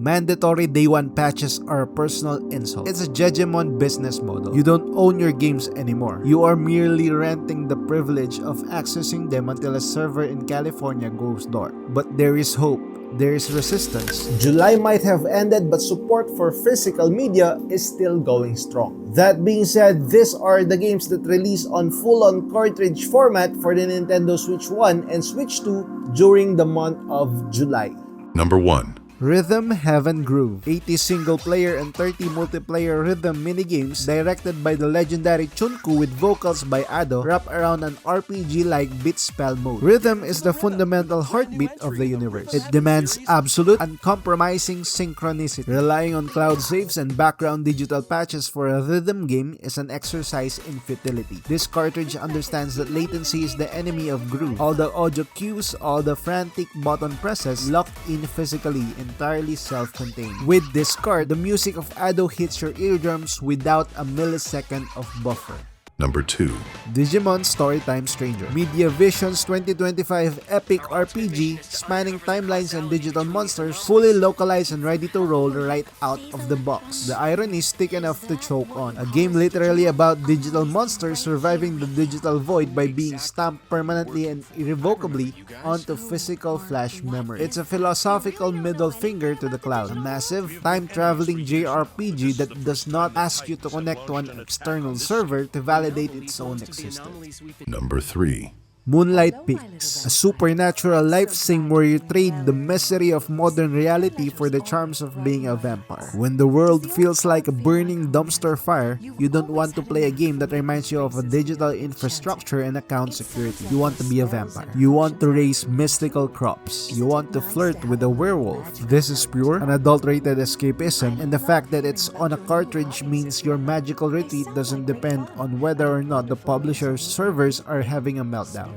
Mandatory day one patches are a personal insult. It's a Jejemon business model. You don't own your games anymore. You are merely renting the privilege of accessing them until a server in California goes dark. But there is hope. There is resistance. July might have ended, but support for physical media is still going strong. That being said, these are the games that release on full-on cartridge format for the Nintendo Switch 1 and Switch 2 during the month of July. Number 1. Rhythm Heaven Groove, 80 single-player and 30 multiplayer rhythm minigames directed by the legendary Chunku with vocals by Ado wrap around an RPG-like beat spell mode. Rhythm is the fundamental heartbeat of the universe. It demands absolute, uncompromising synchronicity. Relying on cloud saves and background digital patches for a rhythm game is an exercise in futility. This cartridge understands that latency is the enemy of groove. All the audio cues, all the frantic button presses locked in physically, entirely self-contained. With this card, the music of Ado hits your eardrums without a millisecond of buffer. Number 2. Digimon Storytime Stranger, Mediavision's 2025 epic RPG spanning timelines and digital monsters, fully localized and ready to roll right out of the box. The irony is thick enough to choke on. A game literally about digital monsters surviving the digital void by being stamped permanently and irrevocably onto physical flash memory. It's a philosophical middle finger to the cloud. A massive, time-traveling JRPG that does not ask you to connect to an external server to validate its own existence. Number 3. Moonlight Peaks, a supernatural life sim where you trade the misery of modern reality for the charms of being a vampire. When the world feels like a burning dumpster fire, you don't want to play a game that reminds you of a digital infrastructure and account security. You want to be a vampire. You want to raise mystical crops. You want to flirt with a werewolf. This is pure, unadulterated escapism, and the fact that it's on a cartridge means your magical retreat doesn't depend on whether or not the publisher's servers are having a meltdown.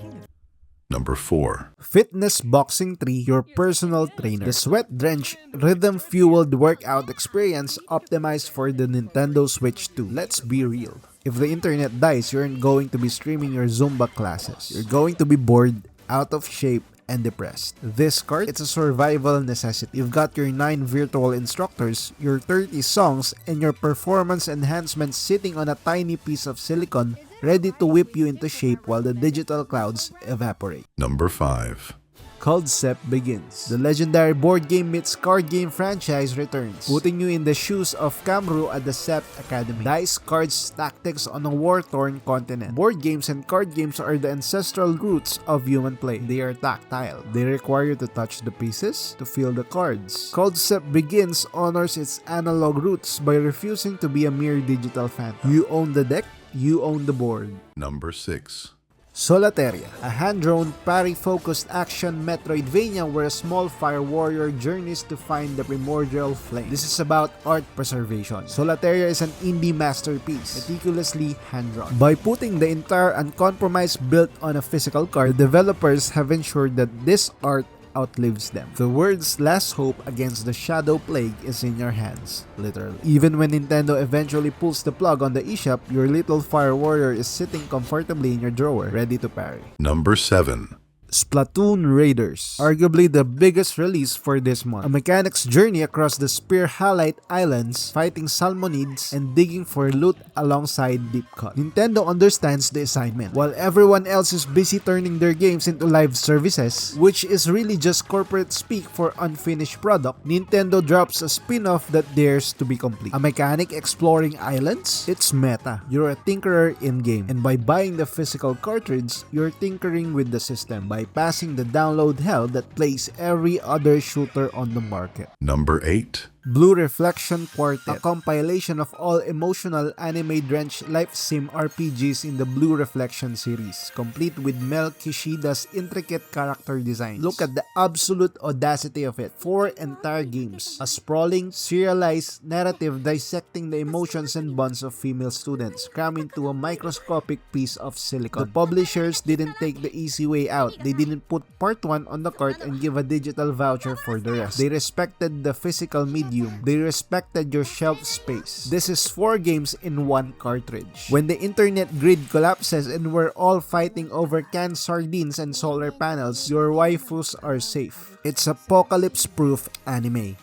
Number 4. Fitness Boxing 3, your personal trainer. The sweat-drenched, rhythm-fueled workout experience optimized for the Nintendo Switch 2. Let's be real. If the internet dies, you aren't going to be streaming your Zumba classes. You're going to be bored, out of shape, and depressed. This card, it's a survival necessity. You've got your 9 virtual instructors, your 30 songs, and your performance enhancements sitting on a tiny piece of silicon ready to whip you into shape while the digital clouds evaporate. Number 5. Culdcept Begins. The legendary board game meets card game franchise returns, putting you in the shoes of Kamru at the Sept Academy. Dice, cards, tactics on a war-torn continent. Board games and card games are the ancestral roots of human play. They are tactile. They require you to touch the pieces, to feel the cards. Culdcept Begins honors its analog roots by refusing to be a mere digital phantom. You own the deck, you own the board. Number 6. Solitaria, a hand-drawn, parry-focused action Metroidvania where a small fire warrior journeys to find the primordial flame. This is about art preservation. Solitaria is an indie masterpiece, meticulously hand-drawn. By putting the entire uncompromised build on a physical card, the developers have ensured that this art outlives them. The world's last hope against the Shadow Plague is in your hands, literally. Even when Nintendo eventually pulls the plug on the eShop, your little fire warrior is sitting comfortably in your drawer, ready to parry. Number 7. Splatoon Raiders, arguably the biggest release for this month. A mechanic's journey across the Spear Halite Islands, fighting salmonids and digging for loot alongside Deep Cut. Nintendo understands the assignment. While everyone else is busy turning their games into live services, which is really just corporate speak for unfinished product, Nintendo drops a spin-off that dares to be complete. A mechanic exploring islands? It's meta. You're a tinkerer in-game, and by buying the physical cartridge, you're tinkering with the system, bypassing the download hell that plays every other shooter on the market. Number 8. Blue Reflection Quartet, a compilation of all emotional anime-drenched life sim RPGs in the Blue Reflection series, complete with Mel Kishida's intricate character designs. Look at the absolute audacity of it. 4 entire games, a sprawling, serialized narrative dissecting the emotions and bonds of female students, crammed into a microscopic piece of silicon. The publishers didn't take the easy way out. They didn't put part 1 on the cart and give a digital voucher for the rest. They respected the physical medium. They respected your shelf space. This is 4 games in 1 cartridge. When the internet grid collapses and we're all fighting over canned sardines and solar panels, your waifus are safe. It's apocalypse-proof anime.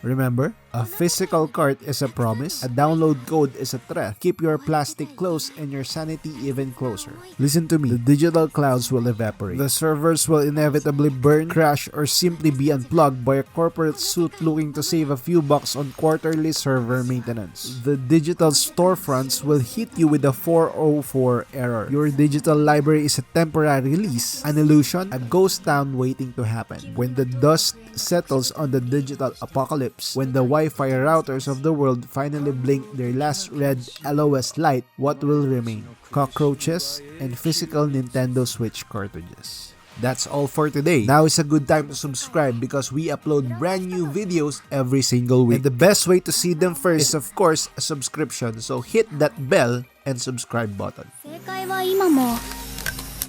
Remember, a physical cart is a promise, a download code is a threat. Keep your plastic close and your sanity even closer. Listen to me, the digital clouds will evaporate. The servers will inevitably burn, crash, or simply be unplugged by a corporate suit looking to save a few bucks on quarterly server maintenance. The digital storefronts will hit you with a 404 error. Your digital library is a temporary lease, an illusion, a ghost town waiting to happen. When the dust settles on the digital apocalypse, when the Wi-Fi routers of the world finally blink their last red LOS light, what will remain? Cockroaches and physical Nintendo Switch cartridges. That's all for today. Now is a good time to subscribe because we upload brand new videos every single week. And the best way to see them first is of course a subscription. So hit that bell and subscribe button.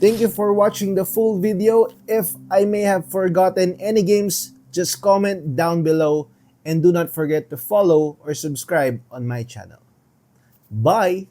Thank you for watching the full video. If I may have forgotten any games, just comment down below and do not forget to follow or subscribe on my channel. Bye!